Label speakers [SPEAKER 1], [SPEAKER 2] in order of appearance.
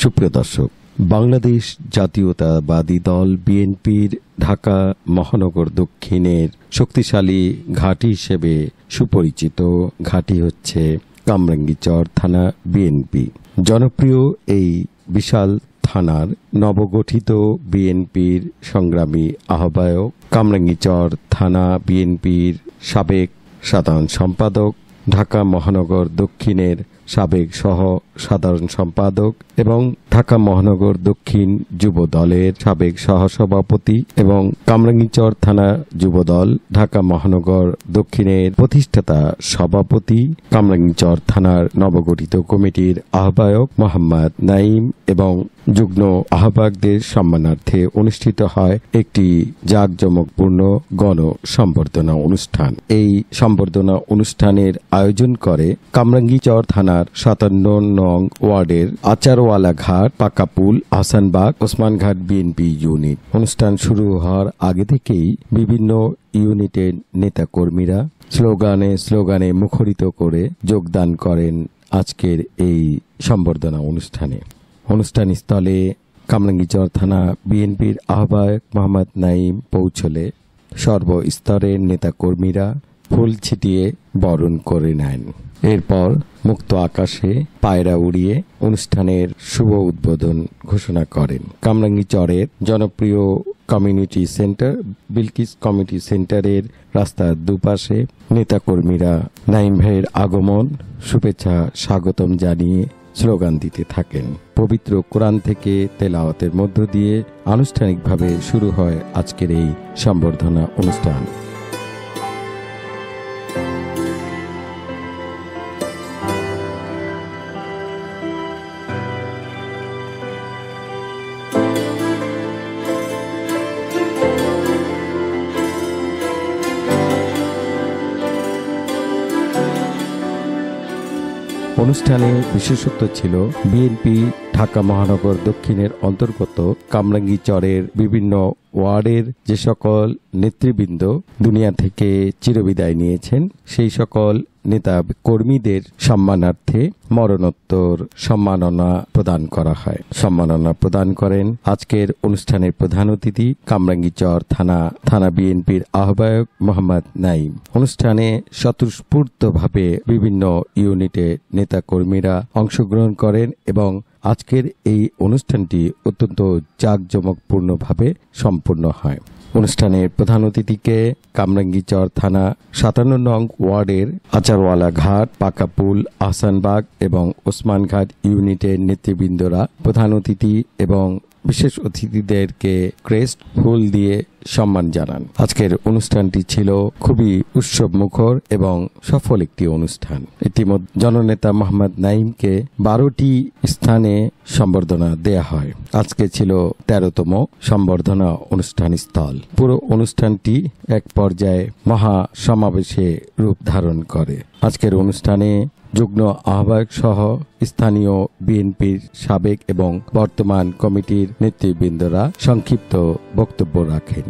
[SPEAKER 1] সুপ্রিয় দর্শক, বাংলাদেশ জাতীয়তাবাদী দল বিএনপির ঢাকা মহানগর দক্ষিণের শক্তিশালী ঘাঁটি হিসেবে সুপরিচিত ঘাঁটি হচ্ছে কামরাঙ্গীরচর থানা বিএনপি। জনপ্রিয় এই বিশাল থানার নবগঠিত বিএনপির সংগ্রামী আহ্বায়ক, কামরাঙ্গীরচর থানা বিএনপির সাবেক সাধারণ সম্পাদক, ঢাকা মহানগর দক্ষিণের সাবেক সহ সাধারণ সম্পাদক এবং ঢাকা মহানগর দক্ষিণ যুব দলের সাবেক সহসভাপতি এবং কামরাঙ্গীরচর থানা যুবদল ঢাকা মহানগর দক্ষিণের প্রতিষ্ঠাতা সভাপতি, কামরাঙ্গীরচর থানার নবগঠিত কমিটির আহ্বায়ক মোহাম্মদ নাঈম এবং যুগ্ম আহ্বায়কদের সম্মানার্থে অনুষ্ঠিত হয় একটি জাঁকজমকপূর্ণ গণ সম্বর্ধনা অনুষ্ঠান। এই সম্বর্ধনা অনুষ্ঠানের আয়োজন করে কামরাঙ্গীরচর থানার 57 নং ওয়ার্ডের আচারওয়ালা ঘাট, পাকাপুল, আহসানবাগ, ওসমানঘাট বিএনপি ইউনিট। অনুষ্ঠান শুরু হওয়ার আগে থেকেই বিভিন্ন ইউনিটের নেতাকর্মীরা স্লোগানে মুখরিত করে যোগদান করেন আজকের এই সম্বর্ধনা অনুষ্ঠানে। অনুষ্ঠানস্থলে কামরাঙ্গীরচর থানা বিএনপির আহ্বায়ক মোহাম্মদ নাঈম পৌঁছলে সর্বস্তরের নেতাকর্মীরা ফুল ছিটিয়ে বরণ করে নেন। এরপর মুক্ত আকাশে পায়রা উড়িয়ে অনুষ্ঠানের শুভ উদ্বোধন ঘোষণা করেন। কামরাঙ্গীরচরের জনপ্রিয় কমিউনিটি সেন্টার বিলকিস কমিউনিটি সেন্টারের রাস্তার দুপাশে নেতাকর্মীরা নাঈম ভাইয়ের আগমন শুভেচ্ছা স্বাগতম জানিয়ে স্লোগান দিতে থাকেন। পবিত্র কোরআন থেকে তেলাওয়াতের মধ্য দিয়ে আনুষ্ঠানিকভাবে শুরু হয় আজকের এই সম্বর্ধনা অনুষ্ঠান। অনুষ্ঠানে বিশেষত্ব ছিল বিএনপি ঢাকা মহানগর দক্ষিণের অন্তর্গত কামরাঙ্গীরচরের বিভিন্ন ওয়ার্ডের যে সকল নেতৃবৃন্দ দুনিয়া থেকে চিরবিদায় নিয়েছেন, সেই সকল নেতা কর্মীদের সম্মানার্থে মরণোত্তর সম্মাননা প্রদান করা হয়। সম্মাননা প্রদান করেন আজকের অনুষ্ঠানের প্রধান অতিথি কামরাঙ্গীরচর থানা বিএনপির আহ্বায়ক মোহাম্মদ নাঈম। অনুষ্ঠানে স্বতঃস্ফূর্তভাবে বিভিন্ন ইউনিটের নেতা কর্মীরা অংশগ্রহণ করেন এবং আজকের এই অনুষ্ঠানটি অত্যন্ত জাঁকজমকপূর্ণভাবে সম্পূর্ণ হয়। অনুষ্ঠানের প্রধান অতিথিকে কামরাঙ্গীরচর থানা 57 নং ওয়ার্ডের আচারওয়ালা ঘাট, পাকাপুল, আহসানবাগ এবং ওসমানঘাট ইউনিটের নেতৃবৃন্দরা প্রধান অতিথি এবং বিশেষ অতিথিদেরকে ক্রেস্ট ফুল দিয়ে সম্মান জানান। আজকের অনুষ্ঠানটি ছিল খুবই উৎসব মুখর এবং সফল একটি অনুষ্ঠান। ইতিমধ্যে জননেতা মোহাম্মদ নাঈমকে 12টি স্থানে সম্বর্ধনা দেয়া হয়। আজকে ছিল 13তম সম্বর্ধনা অনুষ্ঠান স্থল। পুরো অনুষ্ঠানটি এক পর্যায়ে মহা সমাবেশে রূপ ধারণ করে। আজকের অনুষ্ঠানে যুগ্ম আহ্বায়ক সহ স্থানীয় বিএনপির সাবেক এবং বর্তমান কমিটির নেতৃবৃন্দরা সংক্ষিপ্ত বক্তব্য রাখেন।